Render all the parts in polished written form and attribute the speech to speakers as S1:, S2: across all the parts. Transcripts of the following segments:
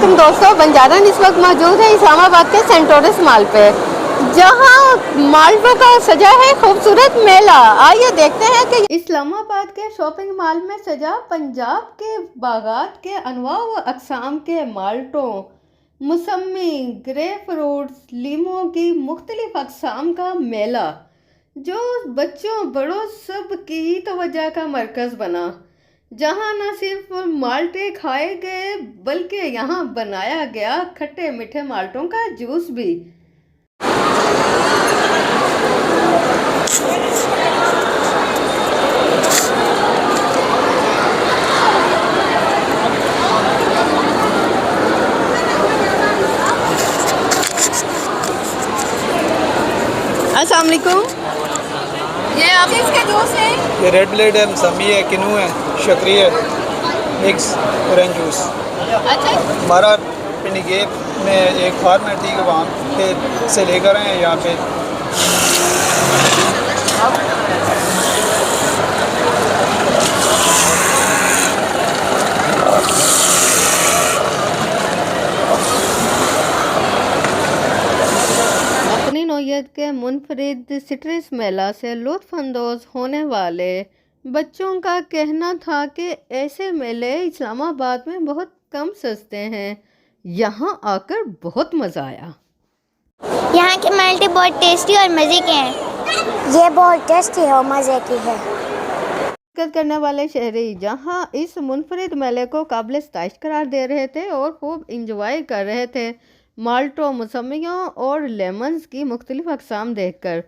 S1: वालेकुम दोस्तों, बंजारन इस वक्त मौजूद है इस्लामाबाद के सेंटोरस मॉल पे, जहां मालवों का सजा है खूबसूरत मेला। आइए देखते हैं कि इस्लामाबाद के शॉपिंग मॉल में सजा पंजाब के बागात के अनवा व अक़साम के माल्टों, मौसमी, ग्रेप फ्रूट्स, लीमों की मुख्तलिफ अक़साम का मेला, जो बच्चों बड़ों सब की तवज्जो का मरकज़ बना। जहां न सिर्फ माल्टे खाए गए बल्कि यहां बनाया गया खट्टे मीठे माल्टों का जूस भी। अस्सलाम वालेकुम। ये आप इसके जूस है?
S2: ये रेड ब्लेड है, मौसमी है, किनू है, शकरी है, मिक्स ऑरेंज जूस।
S1: अच्छा,
S2: हमारा पिंडीगेट में एक फार्म है, ठीक है, वहाँ पे से लेकर आए हैं यहाँ पे।
S1: अपनी नौयत के मुनफरिद सिट्रस मेला से लुत्फ़अंदोज़ होने वाले बच्चों का कहना था कि ऐसे मेले इस्लामाबाद में बहुत कम सस्ते हैं। यहाँ आकर बहुत मज़ा आया।
S3: यहाँ के माल्टे बहुत टेस्टी और मज़े के हैं। ये बहुत टेस्टी है और मज़े की है।
S1: शिरकत करने वाले शहरी जहाँ इस मुनफरिद मेले को काबिल सताइश करार दे रहे थे और खूब इंजॉय कर रहे थे माल्टों, मौसमियों और लेमन्स की मुख्तलिफ अक़साम देखकर।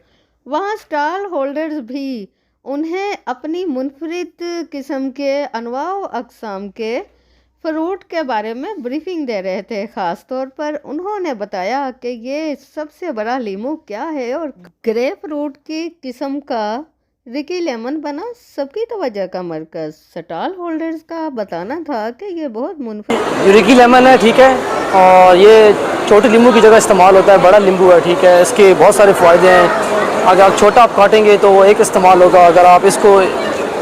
S1: वहाँ स्टॉल होल्डर्स भी उन्हें अपनी मुनफरिद किस्म के अनवा व अक़साम के फ्रूट के बारे में ब्रीफिंग दे रहे थे। ख़ास तौर पर उन्होंने बताया कि ये सबसे बड़ा लीमू क्या है और ग्रेप फ्रूट की किस्म का रिकी लेमन बना सबकी तवज्जो का मरकज़। स्टॉल होल्डर्स का बताना था कि ये बहुत मुनफरिद
S4: रिकी लेमन है, ठीक है, और ये छोटे नींबू की जगह इस्तेमाल होता है। बड़ा नींबू है, ठीक है, इसके बहुत सारे फ़ायदे हैं। अगर आप छोटा आप काटेंगे तो वो एक इस्तेमाल होगा, अगर आप इसको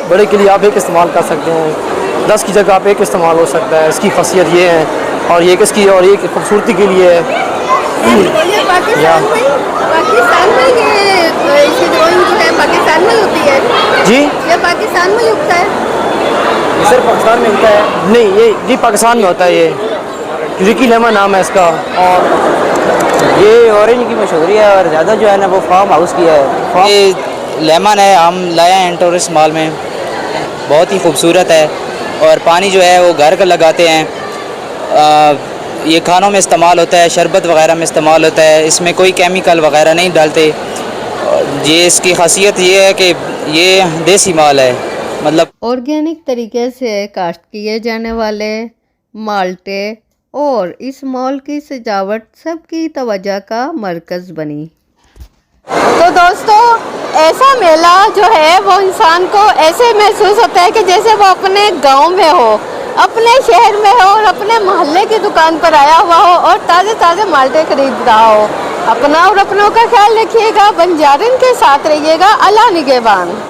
S4: बड़े के लिए आप एक इस्तेमाल कर सकते हैं, 10 की जगह आप एक इस्तेमाल हो सकता है। इसकी खासियत ये है, और ये किसकी और ये खूबसूरती के लिए है।
S1: ये पाकिस्तान में ये इसकी ग्रोइंग जो है पाकिस्तान में होती है
S4: जी,
S1: ये पाकिस्तान में उगता है?
S4: सिर्फ पाकिस्तान में होता है? नहीं, ये जी पाकिस्तान में होता है। ये रिकी लेमन नाम है इसका, और
S5: ये ऑरेंज की मशहूरी है और ज़्यादा जो है ना वो फार्म हाउस की है। ये लेमन है, हम लाए हैं टूरिस्ट मॉल में, बहुत ही खूबसूरत है। और पानी जो है वो घर का लगाते हैं, ये खानों में इस्तेमाल होता है, शरबत वगैरह में इस्तेमाल होता है। इसमें कोई केमिकल वगैरह नहीं डालते। ये इसकी खासियत ये है कि ये देसी माल है, मतलब
S1: ऑर्गेनिक तरीके से काश्त किए जाने वाले माल्टे, और इस मॉल की सजावट सबकी तवज्जो का मरकज़ बनी। तो दोस्तों, ऐसा मेला जो है वो इंसान को ऐसे महसूस होता है कि जैसे वो अपने गांव में हो, अपने शहर में हो और अपने मोहल्ले की दुकान पर आया हुआ हो और ताज़े ताज़े माल्टे खरीद रहा हो। अपना और अपनों का ख्याल रखिएगा, बंजारन के साथ रहिएगा। अल्लाह निगहबान।